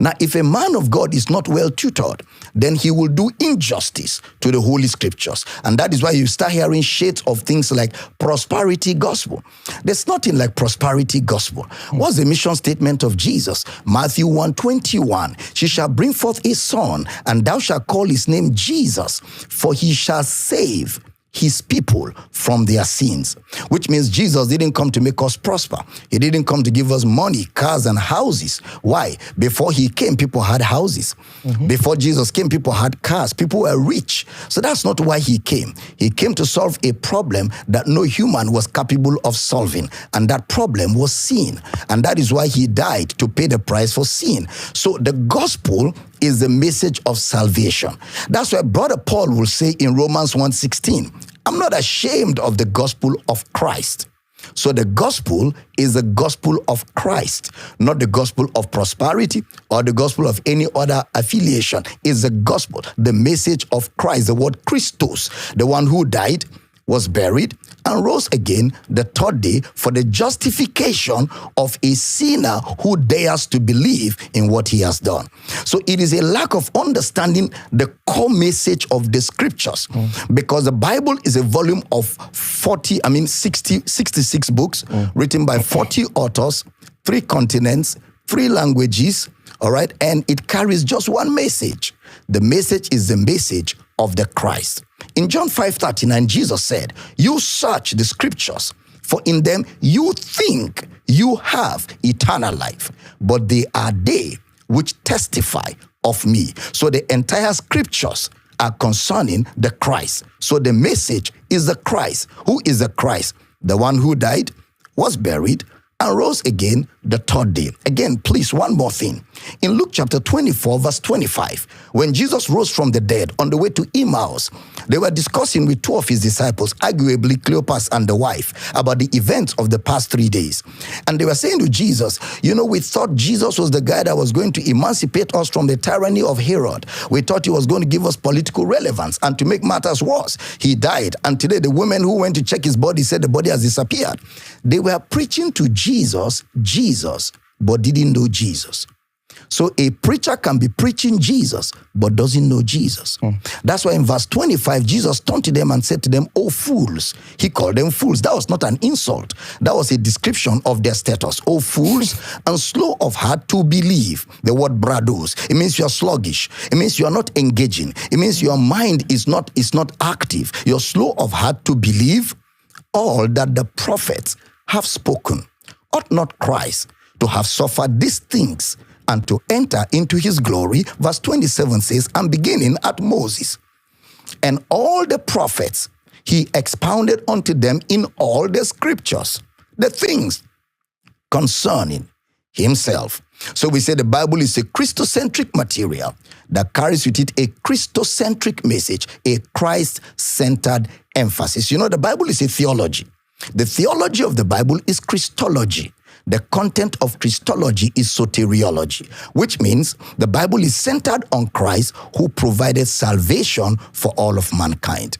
Now, if a man of God is not well tutored, then he will do injustice to the Holy Scriptures. And that is why you start hearing shades of things like prosperity gospel. There's nothing like prosperity gospel. What's the mission statement of Jesus? Matthew 1:21. She shall bring forth a son, and thou shalt call his name Jesus, for he shall save his people from their sins. Which means Jesus didn't come to make us prosper. He didn't come to give us money, cars, and houses. Why? Before he came, people had houses. Before Jesus came, people had cars. People were rich. So that's not why he came. He came to solve a problem that no human was capable of solving. And that problem was sin. And that is why he died, to pay the price for sin. So the gospel is the message of salvation. That's why Brother Paul will say in Romans 1:16, I'm not ashamed of the gospel of Christ. So the gospel is the gospel of Christ, not the gospel of prosperity or the gospel of any other affiliation. It's the gospel, the message of Christ, the word Christos, the one who died, was buried, and rose again the third day for the justification of a sinner who dares to believe in what he has done. So it is a lack of understanding the core message of the scriptures, because the Bible is a volume of 66 books written by 40 authors, 3 continents, 3 languages, all right? And it carries just one message. The message is the message of the Christ. In John 5:39, Jesus said, you search the scriptures, for in them you think you have eternal life, but they are they which testify of me. So the entire scriptures are concerning the Christ. So the message is the Christ. Who is the Christ? The one who died, was buried, and rose again the third day. Again, please, one more thing. In Luke chapter 24, verse 25, when Jesus rose from the dead on the way to Emmaus, they were discussing with 2 of his disciples, arguably Cleopas and the wife, about the events of the past 3 days. And they were saying to Jesus, you know, we thought Jesus was the guy that was going to emancipate us from the tyranny of Herod. We thought he was going to give us political relevance. And to make matters worse, he died. And today the women who went to check his body said the body has disappeared. They were preaching to Jesus, but didn't know Jesus. So a preacher can be preaching Jesus, but doesn't know Jesus. That's why in verse 25, Jesus turned to them and said to them, oh, fools. He called them fools. That was not an insult. That was a description of their status. Oh, fools, and slow of heart to believe. The word brados. It means you are sluggish. It means you are not engaging. It means your mind is not active. You're slow of heart to believe all that the prophets have spoken. Ought not Christ to have suffered these things and to enter into his glory? Verse 27 says, and beginning at Moses and all the prophets, he expounded unto them in all the scriptures the things concerning himself. So we say the Bible is a Christocentric material that carries with it a Christocentric message, a Christ-centered emphasis. You know, the Bible is a theology. The theology of the Bible is Christology. The content of Christology is soteriology, which means the Bible is centered on Christ who provided salvation for all of mankind.